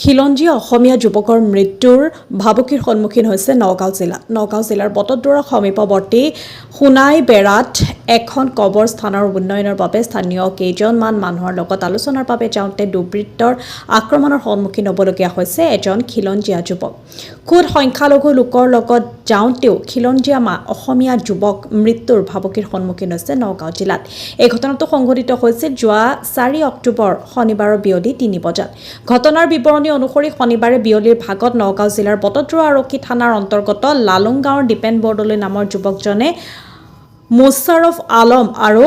খিলঞ্জীয়া অসমীয়া যুৱকৰ মৃত্যুৰ ভাবুকিৰ সন্মুখীন হৈছে নগাঁও জিলা। নগাঁও জিলাৰ বটদ্ৰৱা সমীপৱৰ্তী সোণাইবেৰাত এখন কবৰস্থানৰ উন্নয়নৰ বাবে স্থানীয় কেইজনমান মানুহৰ লগত আলোচনাৰ বাবে যাওঁতে দুৰ্বৃত্তৰ আক্ৰমণৰ সন্মুখীন হ'বলগীয়া হৈছে এজন খিলঞ্জীয়া যুৱক। খুদ সংখ্যালঘু লোকৰ লগত যাওঁতেও খিলঞ্জীয়া অসমীয়া যুৱক মৃত্যুৰ ভাবুকিৰ সন্মুখীন হৈছে নগাঁও জিলাত। এই ঘটনাটো সংঘটিত হৈছিল যোৱা 4 অক্টোবৰ শনিবাৰৰ বিয়লি 3 বজাত। ঘটনাৰ বিৱৰণী অনুসৰি শনিবাৰে বিয়লিৰ ভাগত নগাঁও জিলাৰ বটদ্ৰৱা আৰক্ষী থানাৰ অন্তৰ্গত লালুং গাঁৱৰ দীপেন বৰদলৈ নামৰ যুৱকজনে মুশ্বাৰফ আলম আৰু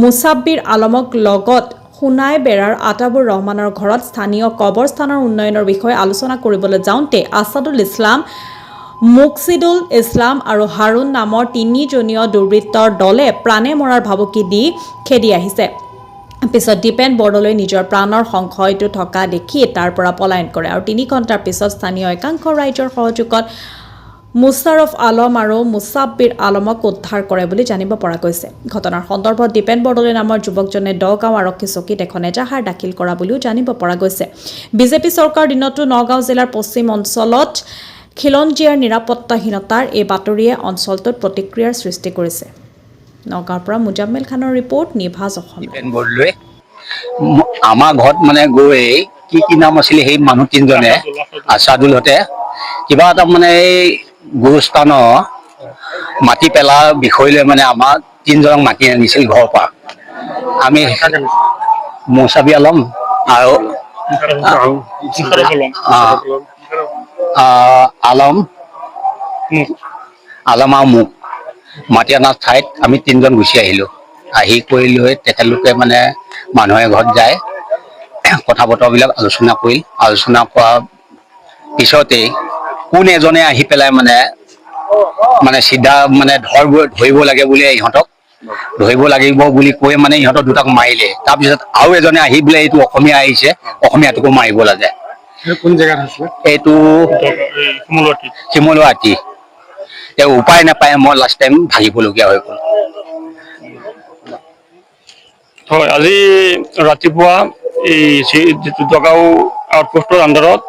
মুছাব্বিৰ আলমক লগত সোণাইবেৰাৰ আতাবুৰ ৰহমানৰ ঘৰত স্থানীয় কবৰস্থানৰ উন্নয়নৰ বিষয়ে আলোচনা কৰিবলৈ যাওঁতে আছাদুল ইছলাম, মুকছিদুল ইছলাম আৰু হাৰুণ নামৰ 3জনীয়া দুৰ্বৃত্তৰ দলে প্ৰাণে মৰাৰ ভাবুকি দি খেদি আহিছে। পিছত দীপেন বৰদলৈ নিজৰ প্ৰাণৰ সংশয়টো থকা দেখি তাৰ পৰা পলায়ন কৰে আৰু 3 ঘণ্টাৰ পিছত স্থানীয় একাংশ ৰাইজৰ সহযোগত মুশ্বাৰফ আলম আৰু মুছাব্বিৰ আলমক উদ্ধাৰ কৰে বুলি জানিব পৰা গৈছে। ঘটনাৰ সন্দৰ্ভত দীপেন বৰদলৈ নামৰ যুৱকজনে দগাঁও আৰক্ষী চকীত এখন এজাহাৰ দাখিল কৰা বুলিও জানিব পৰা গৈছে। বিজেপি চৰকাৰ দিনতো নগাঁও জিলাৰ পশ্চিম অঞ্চলত খিলঞ্জীয়াৰ নিৰাপত্তাহীনতাৰ এই বাতৰিয়ে অঞ্চলটোত প্ৰতিক্ৰিয়াৰ সৃষ্টি কৰিছে। নগাঁৱৰ পৰা মুজাম্মেল খানৰ ৰিপৰ্ট, নিভাজ অসম। আমাৰ ঘৰত মানে গৈ কি নাম আছিলে সেই মানুহ 3জনে আছাদুলহঁতে কিবা এটা মানে এই গুৰুস্থানৰ মাটি পেলাৰ বিষয় লৈ মানে আমাৰ 3জনক মাতি আনিছিল ঘৰৰ পৰা। আমি মুছাব্বি আলম আৰু আলম আৰু মোক মাটি অনাৰ ঠাইত আমি 3জন গুচি আহিলো। আহি কৰি লৈ তেখেতলোকে মানে মানুহে ঘৰত যায় কথা বতৰাবিলাক আলোচনা কৰিল। আলোচনা কৰাৰ পিছতেই কোন এজনে আহি পেলাই মানে চিধা মানে ধৰিব লাগে বুলি ইহঁতক ধৰিব লাগিব বুলি কৈ মানে ইহঁতক দুটাক মাৰিলে। তাৰপিছত আৰু এজনে আহি বোলে এইটো অসমীয়া আহিছে, অসমীয়াটোকো মাৰিব লাগে। কোন জেগাত হৈছিলে? এইটো শিমলুৱাটি। উপায় নাপায় মই লাষ্ট টাইম ভাগিবলগীয়া হৈ গ'ল। হয়, আজি ৰাতিপুৱা এই দগাঁও আউটপোষ্টৰ আণ্ডাৰত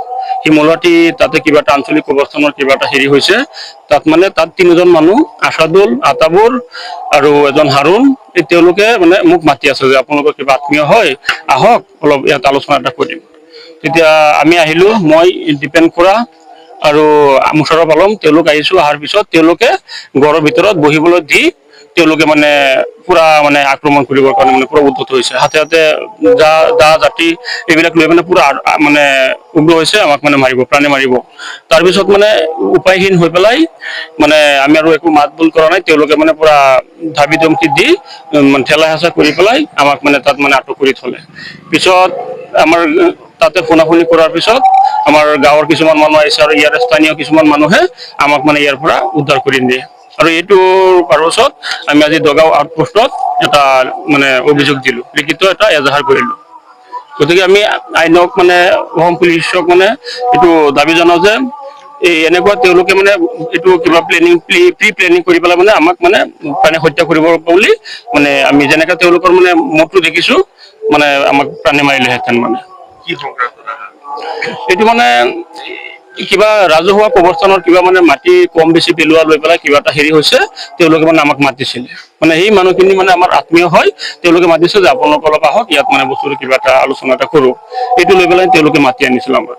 শিমলুৱাটি তাতে কিবা এটা আঞ্চলিক কবৰস্থানৰ কিবা এটা হেৰি হৈছে। তাত 3জন মানুহ আছাদুল, আতাবুৰ আৰু এজন হাৰুণ, তেওঁলোকে মানে মোক মাতি আছে যে আপোনালোকৰ কিবা আত্মীয় হয়, আহক অলপ ইয়াত আলোচনা এটা কৰিম। তেতিয়া আমি আহিলো, মই দীপেন খুৰা আৰু মুশ্বাৰফ আলম, তেওঁলোক আহিছো। অহাৰ পিছত তেওঁলোকে ঘৰৰ ভিতৰত বহিবলৈ দি তেওঁলোকে মানে পুৰা মানে আক্ৰমণ কৰিবৰ কাৰণে মানে পুৰা উদ্ধত হৈছে। হাতে হাতে দা জাতি এইবিলাক লৈ মানে পুৰা মানে উগ্ৰ হৈছে, আমাক মানে মাৰিব, প্ৰাণে মাৰিব। তাৰপিছত মানে উপায়হীন হৈ পেলাই মানে আমি আৰু একো মাত বোল কৰা নাই। তেওঁলোকে মানে পুৰা ধাবি ধমকি দি ঠেলা হেঁচা কৰি পেলাই আমাক মানে তাত মানে আটক কৰি থলে। পিছত আমাৰ তাতে শুনাশুনি কৰাৰ পিছত আমাৰ গাঁৱৰ কিছুমান মানুহ আহিছে আৰু ইয়াৰ স্থানীয় কিছুমান মানুহে আমাক মানে ইয়াৰ পৰা উদ্ধাৰ কৰি দিয়ে। আৰু এইটো পাছত আমি আজি দগাঁও আউটপোষ্টত এটা মানে অভিযোগ দিলো, লিখিত এটা এজাহাৰ কৰিলো। গতিকে আমি আইনক মানে অসম পুলিচক মানে এইটো দাবী জনাও যে এই এনেকুৱা তেওঁলোকে মানে এইটো কিবা প্ৰি প্লেনিং কৰি পেলাই মানে আমাক মানে প্ৰাণে হত্যা কৰিব বুলি মানে আমি যেনেকে তেওঁলোকৰ মানে মতটো দেখিছো মানে আমাক প্ৰাণে মাৰিলেহেঁতেন। মানে এইটো মানে কিবা ৰাজহুৱা কবৰস্থানৰ কিবা মানে মাটি কম বেছি পেলোৱা লৈ পেলাই কিবা এটা হেৰি হৈছে। তেওঁলোকে মানে আমাক মাতিছিলে, মানে সেই মানুহখিনি মানে আমাৰ আত্মীয় হয়। তেওঁলোকে মাতিছে যে আপোনালোকৰ লগত আহক, ইয়াত মানে বস্তুটো কিবা এটা আলোচনা এটা কৰো। এইটো লৈ পেলাই তেওঁলোকে মাতি আনিছিল আমাক।